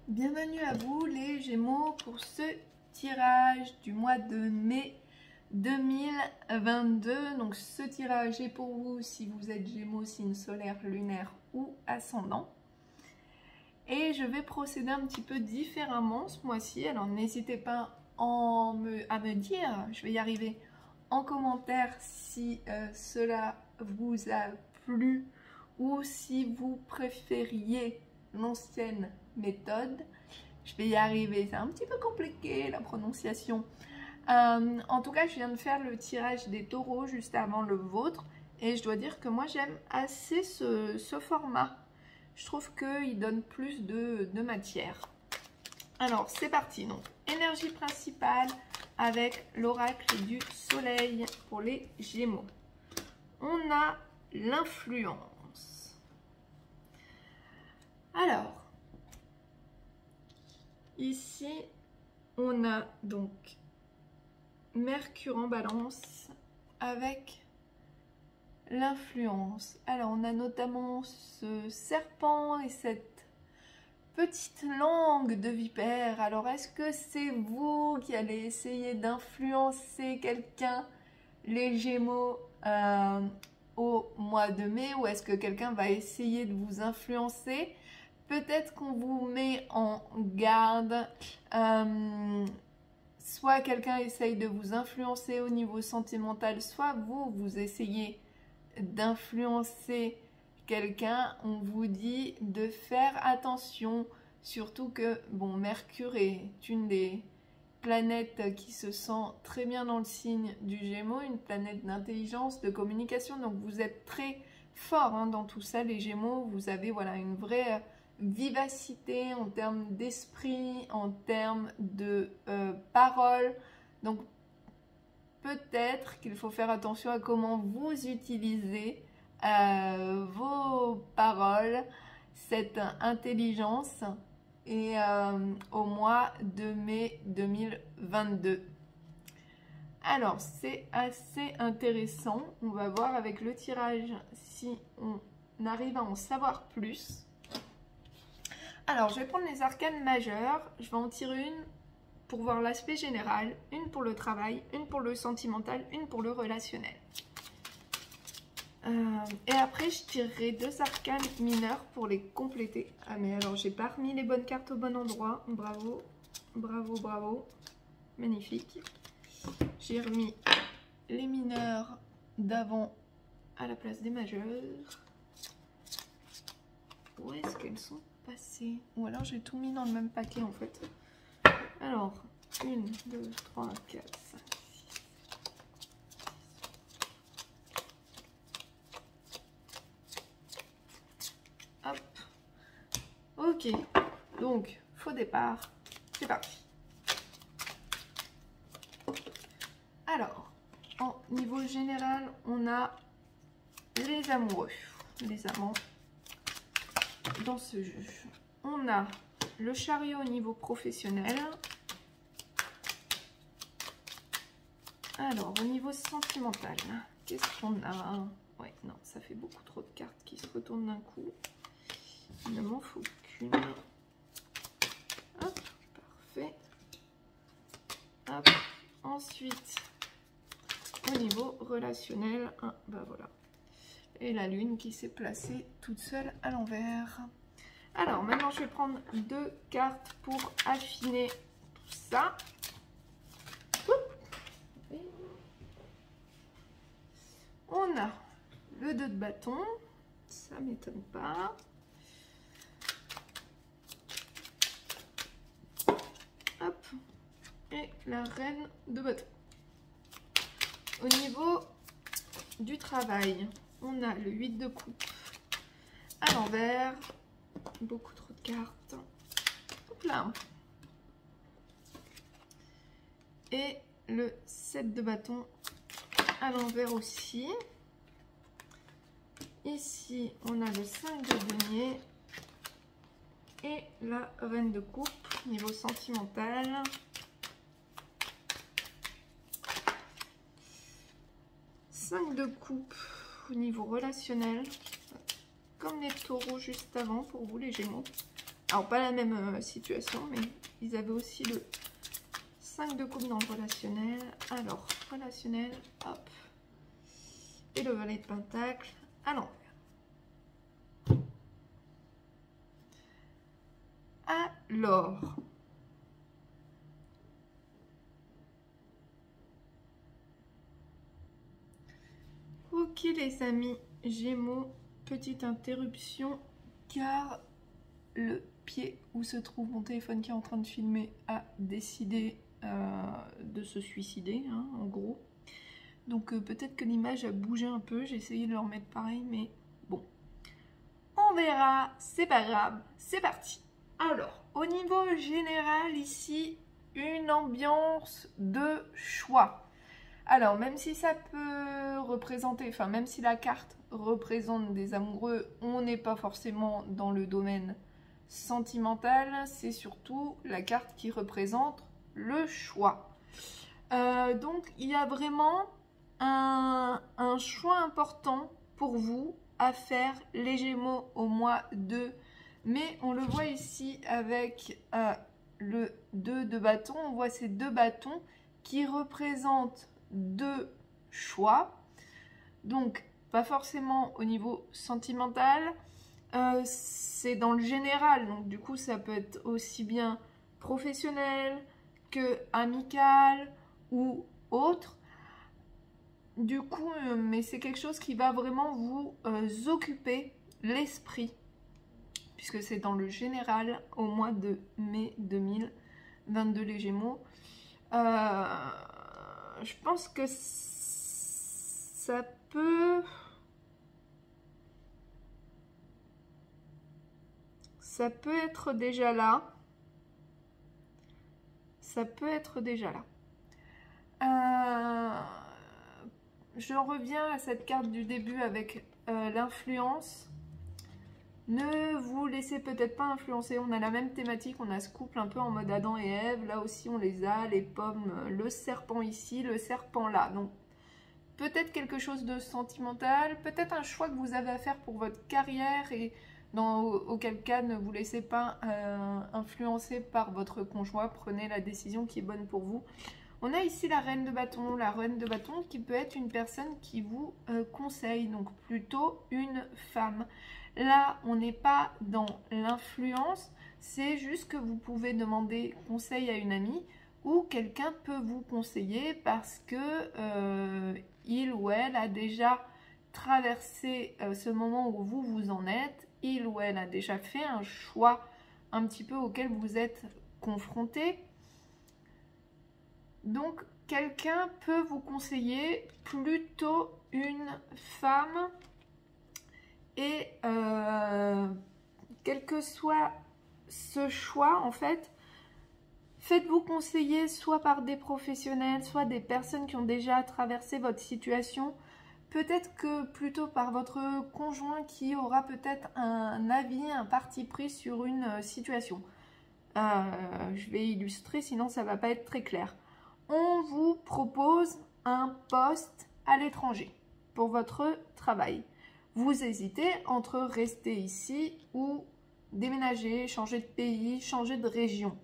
Bienvenue à vous les Gémeaux pour ce tirage du mois de mai 2022. Donc ce tirage est pour vous si vous êtes Gémeaux, signe solaire, lunaire ou ascendant. Et je vais procéder un petit peu différemment ce mois-ci. Alors n'hésitez pas à me dire, je vais y arriver, en commentaire si cela vous a plu ou si vous préfériez l'ancienne méthode. Je vais y arriver, c'est un petit peu compliqué la prononciation. En tout cas, je viens de faire le tirage des taureaux juste avant le vôtre et je dois dire que moi j'aime assez ce format. Je trouve qu'il donne plus de matière. Alors c'est parti, donc énergie principale avec l'oracle du soleil pour les Gémeaux. On a l'influence. Alors, ici, on a donc Mercure en balance avec l'influence. Alors, on a notamment ce serpent et cette petite langue de vipère. Alors, est-ce que c'est vous qui allez essayer d'influencer quelqu'un, les Gémeaux, au mois de mai, ou est-ce que quelqu'un va essayer de vous influencer? Peut-être qu'on vous met en garde, soit quelqu'un essaye de vous influencer au niveau sentimental, soit vous essayez d'influencer quelqu'un. On vous dit de faire attention, surtout que bon, Mercure est une des planètes qui se sent très bien dans le signe du Gémeaux, une planète d'intelligence, de communication, donc vous êtes très fort dans tout ça les Gémeaux. Vous avez voilà une vraie vivacité en termes d'esprit, en termes de parole. Donc peut-être qu'il faut faire attention à comment vous utilisez vos paroles, cette intelligence, et au mois de mai 2022. Alors c'est assez intéressant, on va voir avec le tirage si on arrive à en savoir plus. Alors je vais prendre les arcanes majeurs, je vais en tirer une pour voir l'aspect général, une pour le travail, une pour le sentimental, une pour le relationnel. Et après je tirerai deux arcanes mineurs pour les compléter. Ah mais alors j'ai pas remis les bonnes cartes au bon endroit, bravo, bravo, bravo, magnifique. J'ai remis les mineurs d'avant à la place des majeurs. Où est-ce qu'elles sont passées? Ou alors j'ai tout mis dans le même paquet en fait. Alors, 1, 2, 3, 4, 5, 6. Hop. Ok. Donc, faux départ. C'est parti. Alors, en niveau général, on a les amoureux. Les amants dans ce jeu. On a le chariot au niveau professionnel. Alors, au niveau sentimental, qu'est-ce qu'on a? Ouais, non, ça fait beaucoup trop de cartes qui se retournent d'un coup. Il ne m'en faut qu'une. Hop, parfait. Hop, ensuite, au niveau relationnel, bah voilà. Et la lune qui s'est placée toute seule à l'envers. Alors, maintenant, je vais prendre deux cartes pour affiner tout ça. On a le 2 de bâton, ça m'étonne pas. Hop, et la reine de bâton. Au niveau du travail, on a le 8 de coupe à l'envers. Beaucoup trop de cartes. Hop là. Et le 7 de bâton à l'envers aussi. Ici, on a le 5 de denier et la reine de coupe niveau sentimental. Cinq de coupe au niveau relationnel, comme les taureaux juste avant pour vous les Gémeaux. Alors, pas la même situation, mais ils avaient aussi le 5 de coupe dans le relationnel. Alors, relationnel, hop. Et le valet de pentacle à l'envers. Alors, ok les amis, Gémeaux, petite interruption car le pied où se trouve mon téléphone qui est en train de filmer a décidé de se suicider, hein, en gros. Donc peut-être que l'image a bougé un peu, j'ai essayé de le remettre pareil, mais bon. On verra, c'est pas grave, c'est parti. Alors, au niveau général, ici, une ambiance de choix. Alors, même si ça peut représenter, enfin, même si la carte représente des amoureux, on n'est pas forcément dans le domaine sentimental, c'est surtout la carte qui représente le choix. Donc, il y a vraiment un choix important pour vous à faire, les Gémeaux, au mois de mai. On le voit ici avec le 2 de bâton. On voit ces deux bâtons qui représentent deux choix. Donc, pas forcément au niveau sentimental. C'est dans le général. Donc, du coup, ça peut être aussi bien professionnel que amical ou autre. Du coup, mais c'est quelque chose qui va vraiment vous occuper l'esprit, puisque c'est dans le général au mois de mai 2022 les Gémeaux. Je pense que ça peut être déjà là. Ça peut être déjà là. Je reviens à cette carte du début avec l'influence. Ne vous laissez peut-être pas influencer. On a la même thématique, on a ce couple un peu en mode Adam et Ève. Là aussi, on les a, les pommes, le serpent ici, le serpent là. Donc, peut-être quelque chose de sentimental, peut-être un choix que vous avez à faire pour votre carrière et auquel cas, ne vous laissez pas influencer par votre conjoint. Prenez la décision qui est bonne pour vous. On a ici la reine de bâton. La reine de bâton qui peut être une personne qui vous conseille, donc plutôt une femme. Là, on n'est pas dans l'influence, c'est juste que vous pouvez demander conseil à une amie ou quelqu'un peut vous conseiller parce que il ou elle a déjà traversé ce moment où vous en êtes. Il ou elle a déjà fait un choix un petit peu auquel vous êtes confronté. Donc, quelqu'un peut vous conseiller, plutôt une femme. Et quel que soit ce choix, en fait, faites-vous conseiller soit par des professionnels, soit des personnes qui ont déjà traversé votre situation. Peut-être que plutôt par votre conjoint qui aura peut-être un avis, un parti pris sur une situation. Je vais illustrer, sinon ça ne va pas être très clair. On vous propose un poste à l'étranger pour votre travail. Vous hésitez entre rester ici ou déménager, changer de pays, changer de région.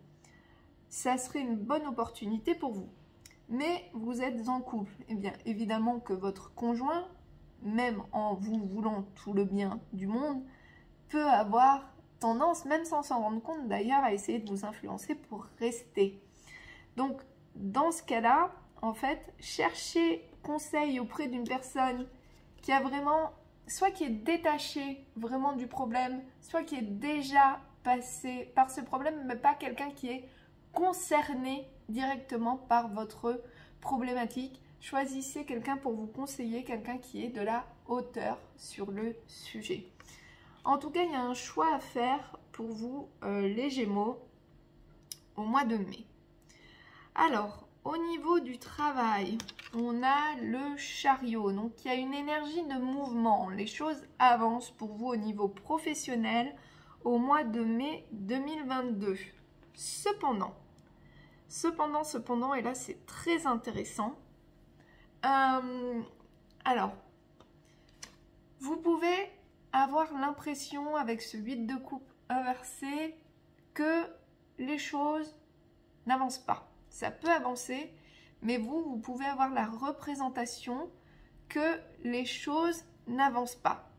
Ça serait une bonne opportunité pour vous. Mais vous êtes en couple. Eh bien, évidemment que votre conjoint, même en vous voulant tout le bien du monde, peut avoir tendance, même sans s'en rendre compte d'ailleurs, à essayer de vous influencer pour rester. Donc, dans ce cas-là, en fait, cherchez conseil auprès d'une personne qui a vraiment, soit qui est détachée vraiment du problème, soit qui est déjà passé par ce problème, mais pas quelqu'un qui est concerné directement par votre problématique. Choisissez quelqu'un pour vous conseiller, quelqu'un qui est de la hauteur sur le sujet. En tout cas, il y a un choix à faire pour vous, les Gémeaux, au mois de mai. Alors, au niveau du travail, on a le chariot. Donc, il y a une énergie de mouvement. Les choses avancent pour vous au niveau professionnel au mois de mai 2022. Cependant, et là, c'est très intéressant. Alors, vous pouvez avoir l'impression, avec ce 8 de coupe inversé, les choses n'avancent pas. Ça peut avancer, mais vous pouvez avoir la représentation que les choses n'avancent pas.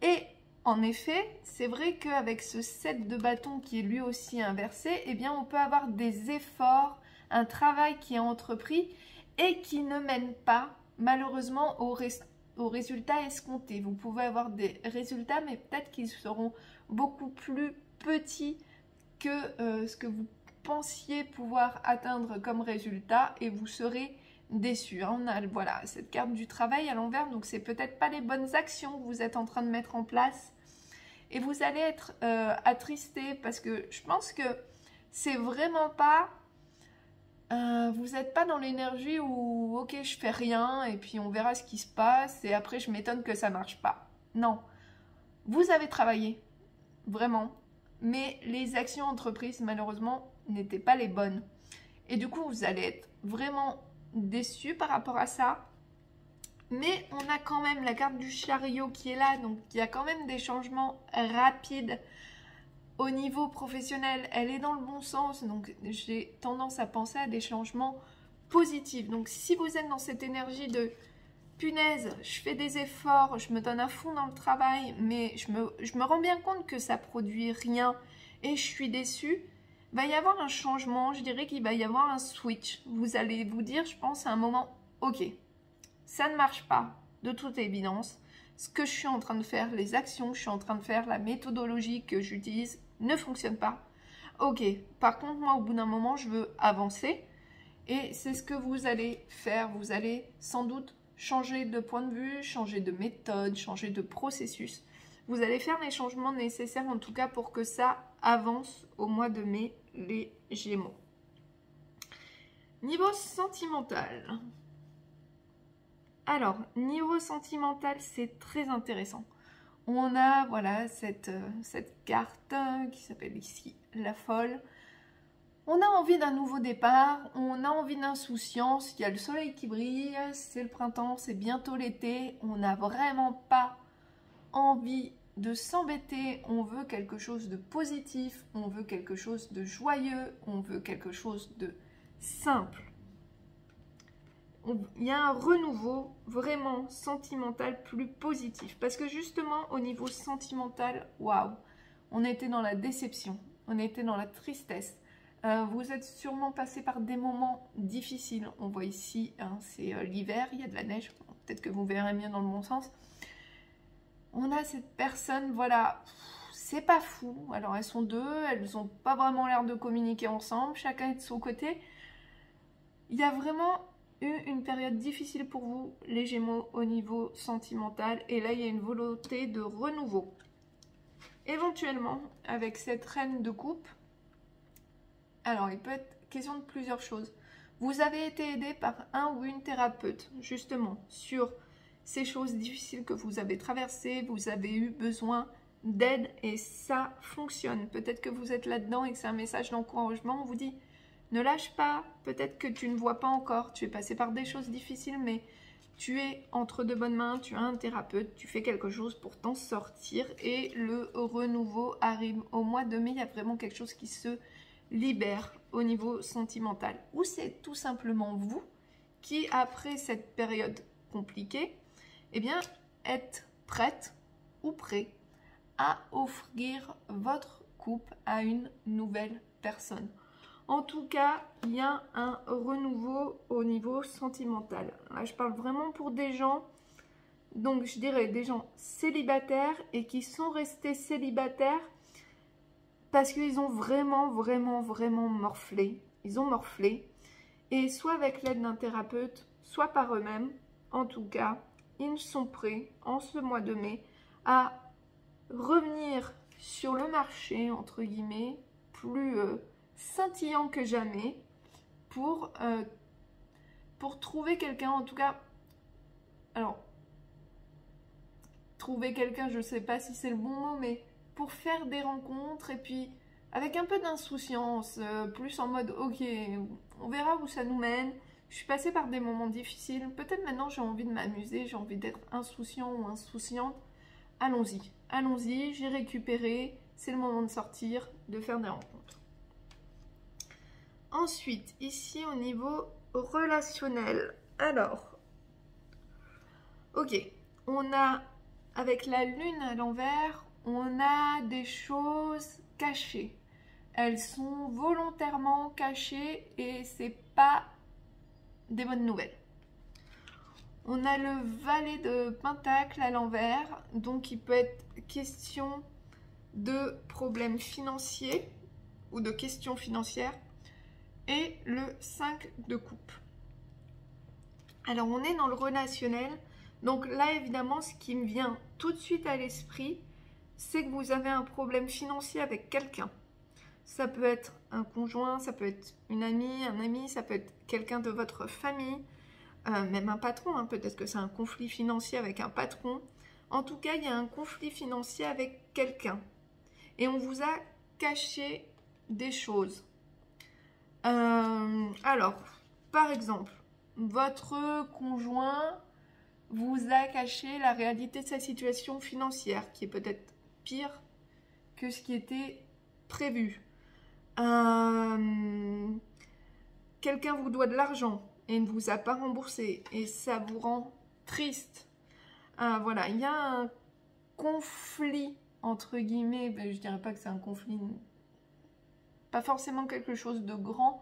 Et en effet, c'est vrai qu'avec ce 7 de bâton qui est lui aussi inversé, eh bien on peut avoir des efforts, un travail qui est entrepris et qui ne mène pas malheureusement au résultat escompté. Vous pouvez avoir des résultats, mais peut-être qu'ils seront beaucoup plus petits que ce que vous pensiez pouvoir atteindre comme résultat et vous serez déçu. On a voilà, cette carte du travail à l'envers, donc c'est peut-être pas les bonnes actions que vous êtes en train de mettre en place et vous allez être attristé parce que je pense que c'est vraiment pas vous n'êtes pas dans l'énergie où ok je fais rien et puis on verra ce qui se passe et après je m'étonne que ça marche pas. Non, vous avez travaillé vraiment, mais les actions entreprises malheureusement n'étaient pas les bonnes et du coup vous allez être vraiment déçu par rapport à ça. Mais on a quand même la carte du chariot qui est là, donc il y a quand même des changements rapides au niveau professionnel. Elle est dans le bon sens, donc j'ai tendance à penser à des changements positifs. Donc si vous êtes dans cette énergie de punaise, je fais des efforts, je me donne à fond dans le travail, mais je me rends bien compte que ça produit rien et je suis déçue, il va y avoir un changement, je dirais qu'il va y avoir un switch. Vous allez vous dire, je pense, à un moment, ok, ça ne marche pas, de toute évidence. Ce que je suis en train de faire, les actions que je suis en train de faire, la méthodologie que j'utilise ne fonctionne pas. Ok, par contre, moi, au bout d'un moment, je veux avancer. Et c'est ce que vous allez faire. Vous allez sans doute changer de point de vue, changer de méthode, changer de processus. Vous allez faire les changements nécessaires, en tout cas, pour que ça avance au mois de mai, les Gémeaux. Niveau sentimental. Alors, niveau sentimental, c'est très intéressant. On a, voilà, cette carte qui s'appelle ici la folle. On a envie d'un nouveau départ, on a envie d'insouciance, il y a le soleil qui brille, c'est le printemps, c'est bientôt l'été, on n'a vraiment pas envie de s'embêter, on veut quelque chose de positif, on veut quelque chose de joyeux, on veut quelque chose de simple. Il y a un renouveau vraiment sentimental plus positif. Parce que justement, au niveau sentimental, waouh, on était dans la déception, on était dans la tristesse. Vous êtes sûrement passé par des moments difficiles. On voit ici, hein, c'est l'hiver, il y a de la neige. Peut-être que vous verrez mieux dans le bon sens. On a cette personne, voilà, c'est pas fou. Alors elles sont deux, elles n'ont pas vraiment l'air de communiquer ensemble, chacun est de son côté. Il y a vraiment une période difficile pour vous, les Gémeaux, au niveau sentimental. Et là, il y a une volonté de renouveau. Éventuellement, avec cette reine de coupe, alors il peut être question de plusieurs choses. Vous avez été aidé par un ou une thérapeute, justement, sur ces choses difficiles que vous avez traversées. Vous avez eu besoin d'aide et ça fonctionne. Peut-être que vous êtes là-dedans et que c'est un message d'encouragement. On vous dit... Ne lâche pas, peut-être que tu ne vois pas encore, tu es passé par des choses difficiles, mais tu es entre de bonnes mains, tu as un thérapeute, tu fais quelque chose pour t'en sortir et le renouveau arrive au mois de mai. Il y a vraiment quelque chose qui se libère au niveau sentimental. Ou c'est tout simplement vous qui, après cette période compliquée, eh bien, êtes prête ou prêt à offrir votre couple à une nouvelle personne. En tout cas, il y a un renouveau au niveau sentimental. Là, je parle vraiment pour des gens, donc je dirais des gens célibataires et qui sont restés célibataires parce qu'ils ont vraiment morflé. Ils ont morflé. Et soit avec l'aide d'un thérapeute, soit par eux-mêmes, en tout cas, ils sont prêts, en ce mois de mai, à revenir sur le marché, entre guillemets, plus... scintillant que jamais pour trouver quelqu'un, en tout cas, alors, trouver quelqu'un, je ne sais pas si c'est le bon mot, mais pour faire des rencontres et puis avec un peu d'insouciance, plus en mode, ok, on verra où ça nous mène, je suis passée par des moments difficiles, peut-être maintenant j'ai envie de m'amuser, j'ai envie d'être insouciant ou insouciante, allons-y, j'ai récupéré, c'est le moment de sortir, de faire des rencontres. Ensuite, ici au niveau relationnel. Alors, ok, on a, avec la lune à l'envers, on a des choses cachées. Elles sont volontairement cachées et c'est pas des bonnes nouvelles. On a le valet de pentacle à l'envers, donc il peut être question de problèmes financiers ou de questions financières. Et le 5 de coupe. Alors on est dans le relationnel, donc là évidemment ce qui me vient tout de suite à l'esprit, c'est que vous avez un problème financier avec quelqu'un. Ça peut être un conjoint, ça peut être une amie, un ami, ça peut être quelqu'un de votre famille, même un patron, hein. Peut-être que c'est un conflit financier avec un patron. En tout cas, il y a un conflit financier avec quelqu'un. Et on vous a caché des choses. Alors, par exemple, votre conjoint vous a caché la réalité de sa situation financière, qui est peut-être pire que ce qui était prévu. Quelqu'un vous doit de l'argent et ne vous a pas remboursé, et ça vous rend triste. Voilà, il y a un conflit, entre guillemets, ben, je dirais pas que c'est un conflit, pas forcément quelque chose de grand,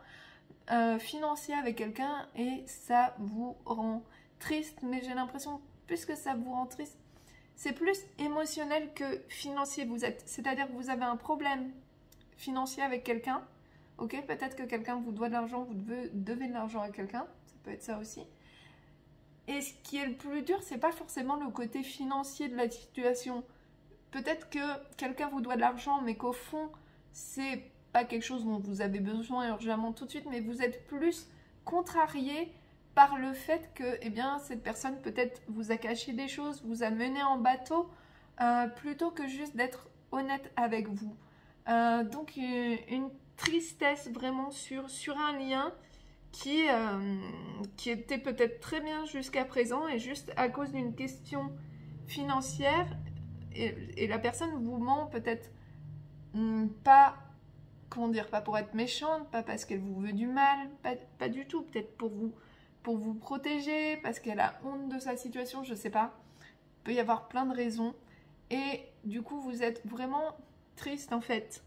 financier avec quelqu'un, et ça vous rend triste. Mais j'ai l'impression, plus que ça vous rend triste, c'est plus émotionnel que financier. C'est-à-dire que vous avez un problème financier avec quelqu'un. Ok, peut-être que quelqu'un vous doit de l'argent, vous devez de l'argent à quelqu'un, ça peut être ça aussi. Et ce qui est le plus dur, c'est pas forcément le côté financier de la situation. Peut-être que quelqu'un vous doit de l'argent, mais qu'au fond, c'est pas quelque chose dont vous avez besoin urgemment tout de suite, mais vous êtes plus contrarié par le fait que, eh bien, cette personne peut-être vous a caché des choses, vous a mené en bateau, plutôt que juste d'être honnête avec vous. Donc une tristesse vraiment sur un lien qui était peut-être très bien jusqu'à présent, et juste à cause d'une question financière, et la personne vous ment peut-être pas, comment dire, pas pour être méchante, pas parce qu'elle vous veut du mal, pas du tout, peut-être pour vous protéger, parce qu'elle a honte de sa situation, je sais pas. Il peut y avoir plein de raisons. Et du coup, vous êtes vraiment triste en fait.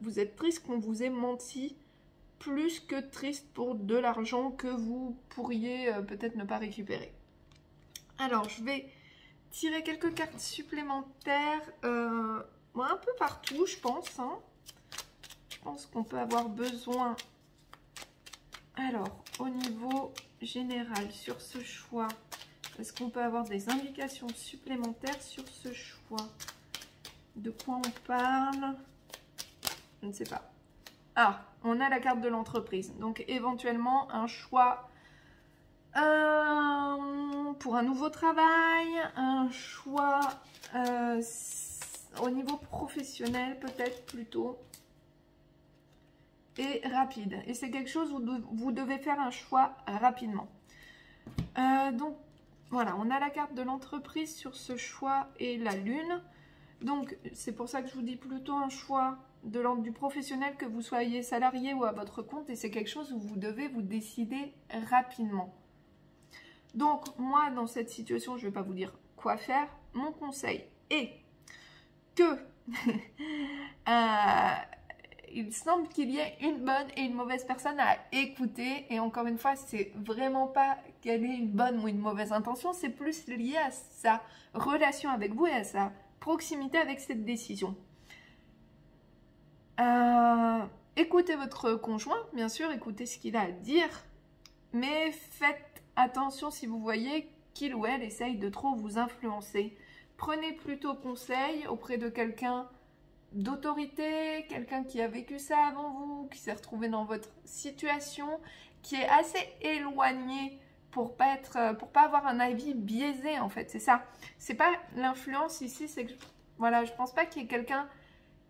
Vous êtes triste qu'on vous ait menti, plus que triste pour de l'argent que vous pourriez peut-être ne pas récupérer. Alors, je vais tirer quelques cartes supplémentaires, un peu partout, je pense. Hein. Je pense qu'on peut avoir besoin. Alors, au niveau général, sur ce choix, est-ce qu'on peut avoir des indications supplémentaires sur ce choix? De quoi on parle? Je ne sais pas. Ah, on a la carte de l'entreprise. Donc, éventuellement, un choix pour un nouveau travail, un choix au niveau professionnel, peut-être plutôt. Et rapide. Et c'est quelque chose où vous devez faire un choix rapidement. Donc, voilà, on a la carte de l'entreprise sur ce choix et la lune. Donc, c'est pour ça que je vous dis plutôt un choix de l'ordre du professionnel, que vous soyez salarié ou à votre compte. Et c'est quelque chose où vous devez vous décider rapidement. Donc, moi, dans cette situation, je ne vais pas vous dire quoi faire. Mon conseil est que... il semble qu'il y ait une bonne et une mauvaise personne à écouter. Et encore une fois, c'est vraiment pas qu'elle ait une bonne ou une mauvaise intention. C'est plus lié à sa relation avec vous et à sa proximité avec cette décision. Écoutez votre conjoint, bien sûr, écoutez ce qu'il a à dire. Mais faites attention si vous voyez qu'il ou elle essaye de trop vous influencer. Prenez plutôt conseil auprès de quelqu'un d'autorité, quelqu'un qui a vécu ça avant vous, qui s'est retrouvé dans votre situation, qui est assez éloigné pour pas avoir un avis biaisé en fait. C'est ça. C'est pas l'influence ici, c'est que voilà, je pense pas qu'il y ait quelqu'un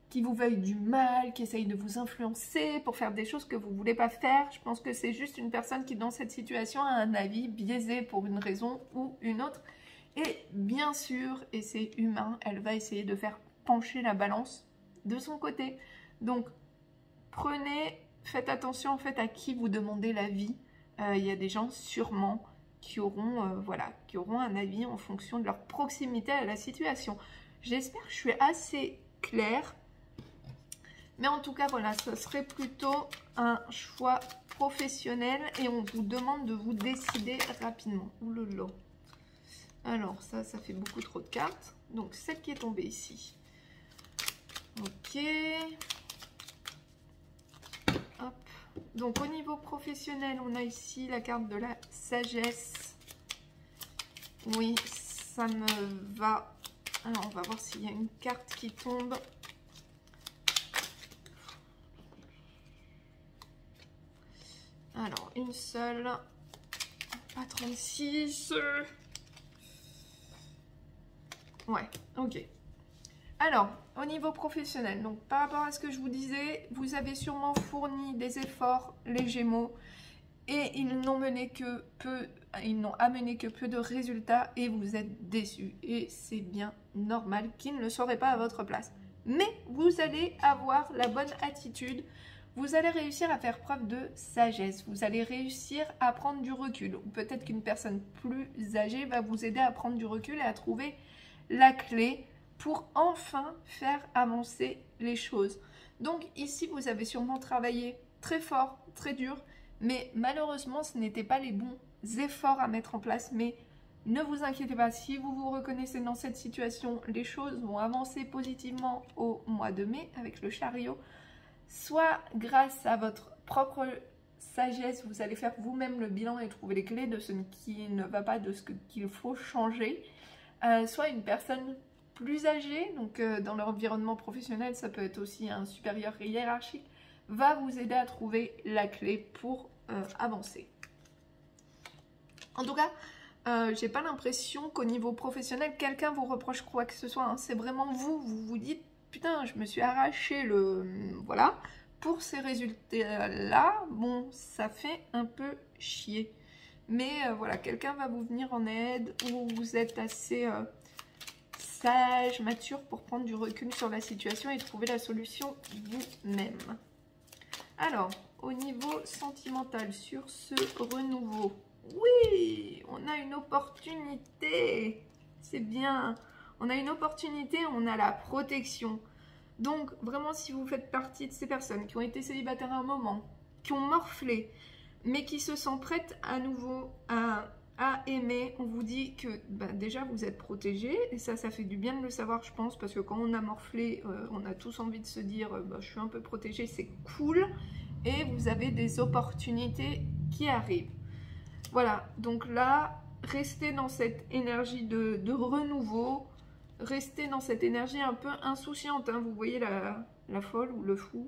qui vous veuille du mal, qui essaye de vous influencer pour faire des choses que vous voulez pas faire. Je pense que c'est juste une personne qui dans cette situation a un avis biaisé pour une raison ou une autre. Et bien sûr, et c'est humain, elle va essayer de faire pencher la balance de son côté. Donc, faites attention en fait à qui vous demandez l'avis. Il y a des gens sûrement qui auront, qui auront un avis en fonction de leur proximité à la situation. J'espère que je suis assez claire. Mais en tout cas, voilà, ce serait plutôt un choix professionnel et on vous demande de vous décider rapidement. Oulolo. Alors, ça fait beaucoup trop de cartes. Donc, celle qui est tombée ici. Ok. Hop. Donc, au niveau professionnel, on a ici la carte de la sagesse. Oui, ça me va. Alors, on va voir s'il y a une carte qui tombe. Alors, une seule. Pas 36. Ouais, ok. Alors, au niveau professionnel, donc par rapport à ce que je vous disais, vous avez sûrement fourni des efforts, les Gémeaux, et ils n'ont amené que peu de résultats et vous êtes déçus. Et c'est bien normal qu'ils ne le seraient pas à votre place. Mais vous allez avoir la bonne attitude. Vous allez réussir à faire preuve de sagesse. Vous allez réussir à prendre du recul. Ou peut-être qu'une personne plus âgée va vous aider à prendre du recul et à trouver la clé pour enfin faire avancer les choses. Donc ici, vous avez sûrement travaillé très fort, très dur, mais malheureusement, ce n'étaient pas les bons efforts à mettre en place. Mais ne vous inquiétez pas, si vous vous reconnaissez dans cette situation, les choses vont avancer positivement au mois de mai avec le chariot. Soit grâce à votre propre sagesse, vous allez faire vous-même le bilan et trouver les clés de ce qui ne va pas, de ce qu'il faut changer. Soit une personne plus âgée, donc dans l'environnement professionnel, ça peut être aussi un supérieur hiérarchique, va vous aider à trouver la clé pour avancer. En tout cas, j'ai pas l'impression qu'au niveau professionnel, quelqu'un vous reproche quoi que ce soit. Hein. C'est vraiment vous vous dites, putain, je me suis arraché voilà, pour ces résultats-là, bon, ça fait un peu chier. Mais voilà, quelqu'un va vous venir en aide ou vous êtes assez sage, mature pour prendre du recul sur la situation et trouver la solution vous-même. Alors, au niveau sentimental, sur ce renouveau, oui, on a une opportunité. C'est bien. On a une opportunité, on a la protection. Donc, vraiment, si vous faites partie de ces personnes qui ont été célibataires à un moment, qui ont morflé, mais qui se sentent prêtes à nouveau à aimer, on vous dit que déjà vous êtes protégés et ça fait du bien de le savoir, je pense, parce que quand on a morflé, on a tous envie de se dire je suis un peu protégée, c'est cool, et vous avez des opportunités qui arrivent. Voilà, donc là, restez dans cette énergie de renouveau, restez dans cette énergie un peu insouciante, hein. Vous voyez la folle ou le fou.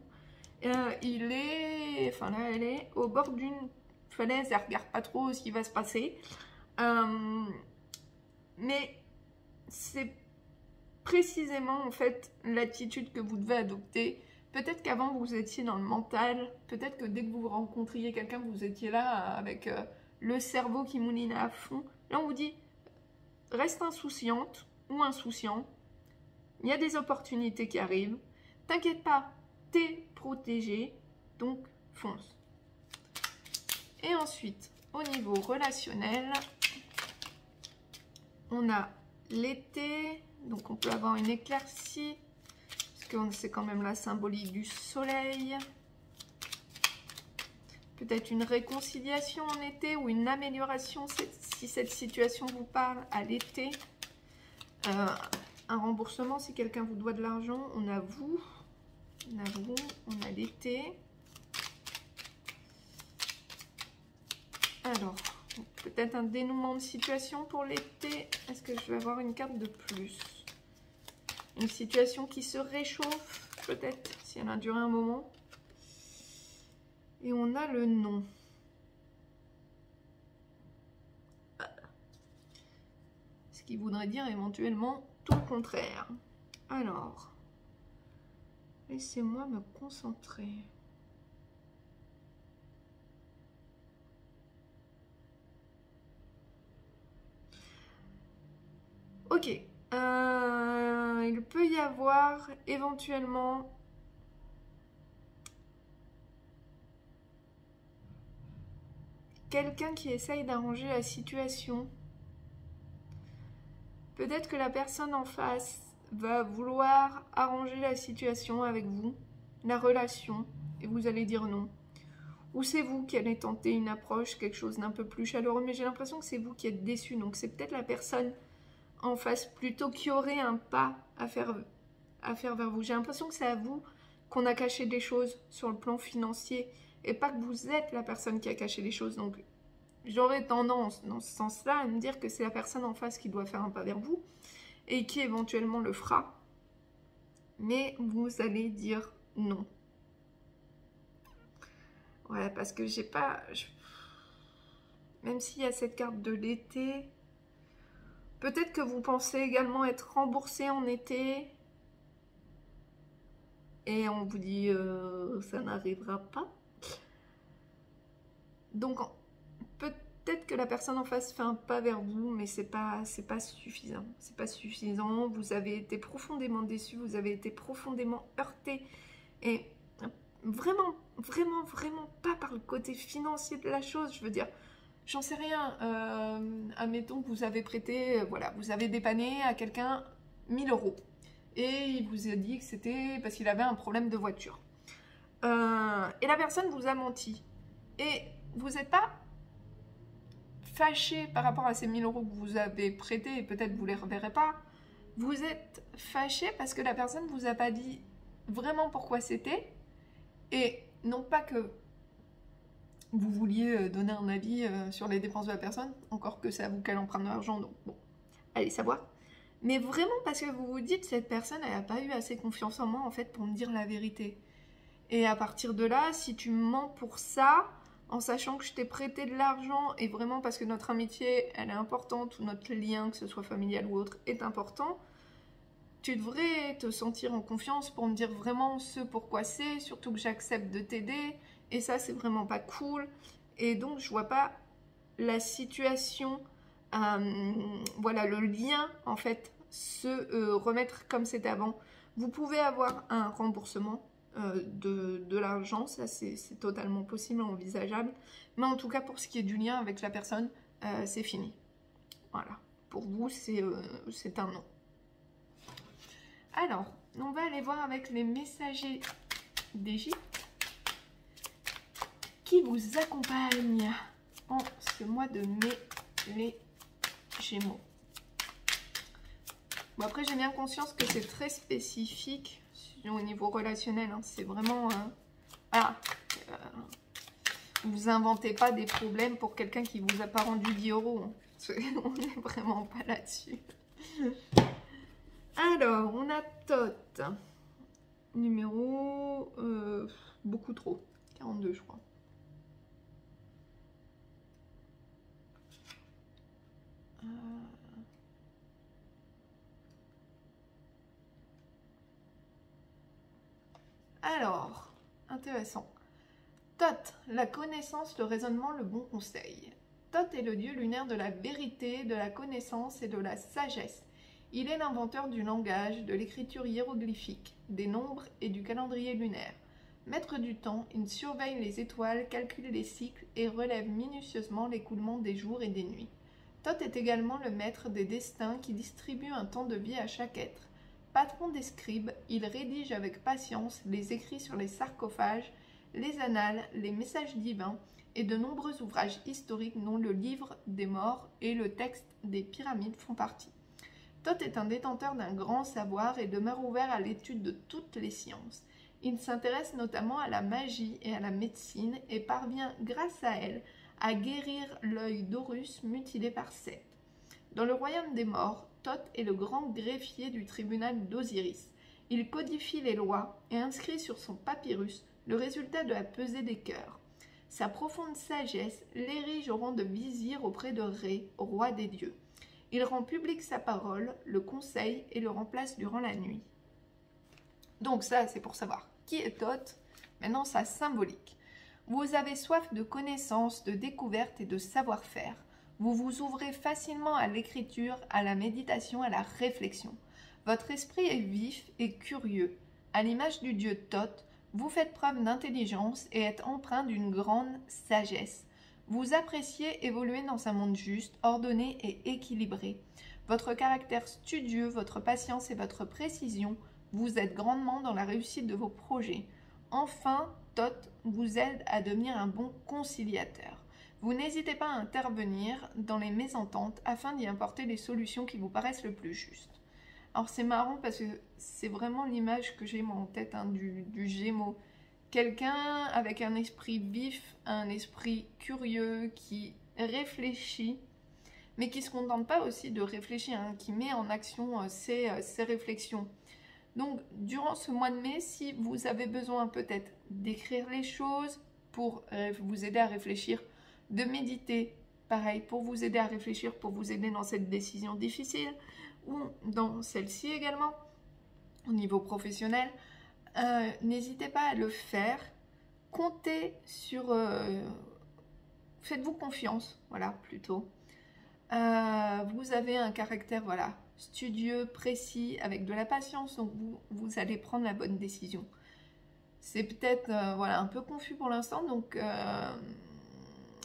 Elle est au bord d'une falaise, elle regarde pas trop ce qui va se passer. Mais c'est précisément en fait l'attitude que vous devez adopter. Peut-être qu'avant vous étiez dans le mental, peut-être que dès que vous rencontriez quelqu'un, vous étiez là avec le cerveau qui moulinait à fond. Là on vous dit, reste insouciante ou insouciant, il y a des opportunités qui arrivent, t'inquiète pas, t'es protégé, donc fonce. Et ensuite, au niveau relationnel, on a l'été, donc on peut avoir une éclaircie, parce que c'est quand même la symbolique du soleil. Peut-être une réconciliation en été ou une amélioration si cette situation vous parle à l'été. Un remboursement si quelqu'un vous doit de l'argent, on a vous, on a l'été. Alors, peut-être un dénouement de situation pour l'été. Est-ce que je vais avoir une carte de plus? Une situation qui se réchauffe, peut-être, si elle a duré un moment. Et on a le non. Ce qui voudrait dire éventuellement tout le contraire. Alors, laissez-moi me concentrer. Ok, il peut y avoir éventuellement quelqu'un qui essaye d'arranger la situation. Peut-être que la personne en face va vouloir arranger la situation avec vous, la relation, et vous allez dire non. Ou c'est vous qui allez tenter une approche, quelque chose d'un peu plus chaleureux, mais j'ai l'impression que c'est vous qui êtes déçu. Donc c'est peut-être la personne en face plutôt qui aurait un pas à faire vers vous. J'ai l'impression que c'est à vous qu'on a caché des choses sur le plan financier et pas que vous êtes la personne qui a caché les choses. Donc j'aurais tendance dans ce sens-là à me dire que c'est la personne en face qui doit faire un pas vers vous et qui éventuellement le fera. Mais vous allez dire non. Ouais, parce que j'ai pas... Même s'il y a cette carte de l'été, peut-être que vous pensez également être remboursé en été. Et on vous dit ça n'arrivera pas. Donc peut-être que la personne en face fait un pas vers vous, mais c'est pas suffisant. C'est pas suffisant. Vous avez été profondément déçu, vous avez été profondément heurté. Et vraiment pas par le côté financier de la chose. Je veux dire, j'en sais rien. Admettons que vous avez prêté, voilà, vous avez dépanné à quelqu'un 1000 €. Et il vous a dit que c'était parce qu'il avait un problème de voiture. Et la personne vous a menti. Et vous n'êtes pas fâché par rapport à ces 1000 € que vous avez prêtés et peut-être vous ne les reverrez pas. Vous êtes fâché parce que la personne ne vous a pas dit vraiment pourquoi c'était. Et non pas que vous vouliez donner un avis sur les dépenses de la personne, encore que c'est à vous qu'elle emprunte de l'argent, donc bon, allez savoir. Mais vraiment parce que vous vous dites, cette personne, elle n'a pas eu assez confiance en moi, en fait, pour me dire la vérité. Et à partir de là, si tu me mens pour ça, en sachant que je t'ai prêté de l'argent, et vraiment parce que notre amitié, elle est importante, ou notre lien, que ce soit familial ou autre, est important, tu devrais te sentir en confiance pour me dire vraiment ce pourquoi c'est, surtout que j'accepte de t'aider, et ça, c'est vraiment pas cool. Et donc, je vois pas la situation, voilà, le lien, en fait, se remettre comme c'était avant. Vous pouvez avoir un remboursement de l'argent, ça c'est totalement possible, envisageable, mais en tout cas pour ce qui est du lien avec la personne, c'est fini. Voilà, pour vous c'est un non. Alors, on va aller voir avec les messagers d'Égypte qui vous accompagnent en ce mois de mai, les Gémeaux. Bon, après, j'ai bien conscience que c'est très spécifique au niveau relationnel. Hein. C'est vraiment... vous inventez pas des problèmes pour quelqu'un qui vous a pas rendu 10 €. Hein. On n'est vraiment pas là-dessus. Alors, on a Tot. Numéro... beaucoup trop. 42, je crois. Alors, intéressant. Thoth, la connaissance, le raisonnement, le bon conseil. Thoth est le dieu lunaire de la vérité, de la connaissance et de la sagesse. Il est l'inventeur du langage, de l'écriture hiéroglyphique, des nombres et du calendrier lunaire. Maître du temps, il surveille les étoiles, calcule les cycles et relève minutieusement l'écoulement des jours et des nuits. Thoth est également le maître des destins qui distribue un temps de vie à chaque être. Patron des scribes, il rédige avec patience les écrits sur les sarcophages, les annales, les messages divins et de nombreux ouvrages historiques dont le livre des morts et le texte des pyramides font partie. Thoth est un détenteur d'un grand savoir et demeure ouvert à l'étude de toutes les sciences. Il s'intéresse notamment à la magie et à la médecine et parvient, grâce à elle, à guérir l'œil d'Horus mutilé par Seth. Dans le royaume des morts, Thoth est le grand greffier du tribunal d'Osiris. Il codifie les lois et inscrit sur son papyrus le résultat de la pesée des cœurs. Sa profonde sagesse l'érige au rang de vizir auprès de Ré, roi des dieux. Il rend publique sa parole, le conseille et le remplace durant la nuit. Donc ça, c'est pour savoir qui est Thoth. Maintenant, sa symbolique. Vous avez soif de connaissances, de découvertes et de savoir-faire. Vous vous ouvrez facilement à l'écriture, à la méditation, à la réflexion. Votre esprit est vif et curieux. À l'image du dieu Thoth, vous faites preuve d'intelligence et êtes empreint d'une grande sagesse. Vous appréciez évoluer dans un monde juste, ordonné et équilibré. Votre caractère studieux, votre patience et votre précision vous aident grandement dans la réussite de vos projets. Enfin, Thoth vous aide à devenir un bon conciliateur. Vous n'hésitez pas à intervenir dans les mésententes afin d'y apporter les solutions qui vous paraissent le plus justes. Alors c'est marrant parce que c'est vraiment l'image que j'ai moi en tête du Gémeaux. Quelqu'un avec un esprit vif, un esprit curieux, qui réfléchit, mais qui ne se contente pas aussi de réfléchir, hein, qui met en action ses réflexions. Donc durant ce mois de mai, si vous avez besoin peut-être d'écrire les choses pour vous aider à réfléchir, de méditer, pareil, pour vous aider à réfléchir, pour vous aider dans cette décision difficile, ou dans celle-ci également, au niveau professionnel, n'hésitez pas à le faire. Comptez sur... faites-vous confiance, voilà, plutôt. Vous avez un caractère, voilà, studieux, précis, avec de la patience, donc vous allez prendre la bonne décision. C'est peut-être voilà, un peu confus pour l'instant, donc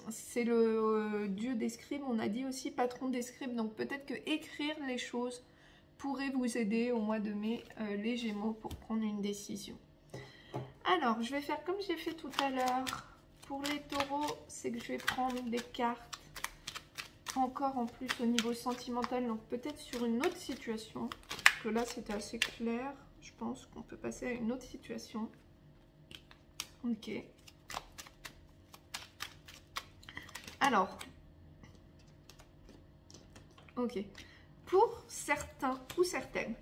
c'est le dieu des scribes, on a dit aussi patron des scribes, donc peut-être que écrire les choses pourrait vous aider au mois de mai, les Gémeaux, pour prendre une décision. Alors, je vais faire comme j'ai fait tout à l'heure. Pour les taureaux, c'est que je vais prendre des cartes encore en plus au niveau sentimental, donc peut-être sur une autre situation. Parce que là, c'était assez clair. Je pense qu'on peut passer à une autre situation. Ok. Alors. Ok. Pour certains ou certaines,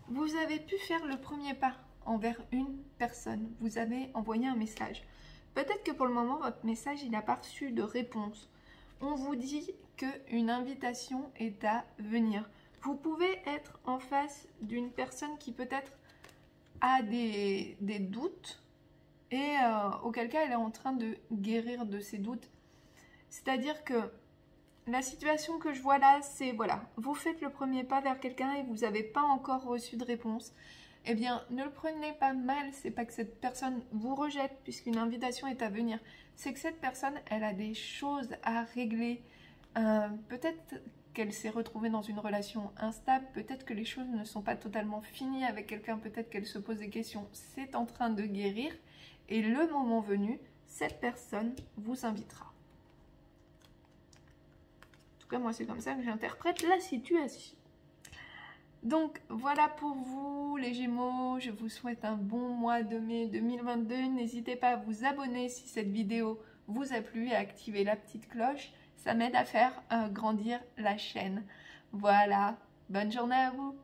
vous avez pu faire le premier pas envers une personne. Vous avez envoyé un message. Peut-être que pour le moment, votre message, il n'a pas reçu de réponse. On vous dit qu'une invitation est à venir. Vous pouvez être en face d'une personne qui peut-être a des doutes et auquel cas elle est en train de guérir de ses doutes. C'est-à-dire que la situation que je vois là, c'est voilà, vous faites le premier pas vers quelqu'un et vous n'avez pas encore reçu de réponse. Eh bien, ne le prenez pas mal, c'est pas que cette personne vous rejette puisqu'une invitation est à venir. C'est que cette personne, elle a des choses à régler. Peut-être qu'elle s'est retrouvée dans une relation instable, peut-être que les choses ne sont pas totalement finies avec quelqu'un, peut-être qu'elle se pose des questions. C'est en train de guérir et le moment venu, cette personne vous invitera. En tout cas, moi, c'est comme ça que j'interprète la situation. Donc, voilà pour vous, les Gémeaux. Je vous souhaite un bon mois de mai 2022. N'hésitez pas à vous abonner si cette vidéo vous a plu et à activer la petite cloche. Ça m'aide à faire grandir la chaîne. Voilà, bonne journée à vous.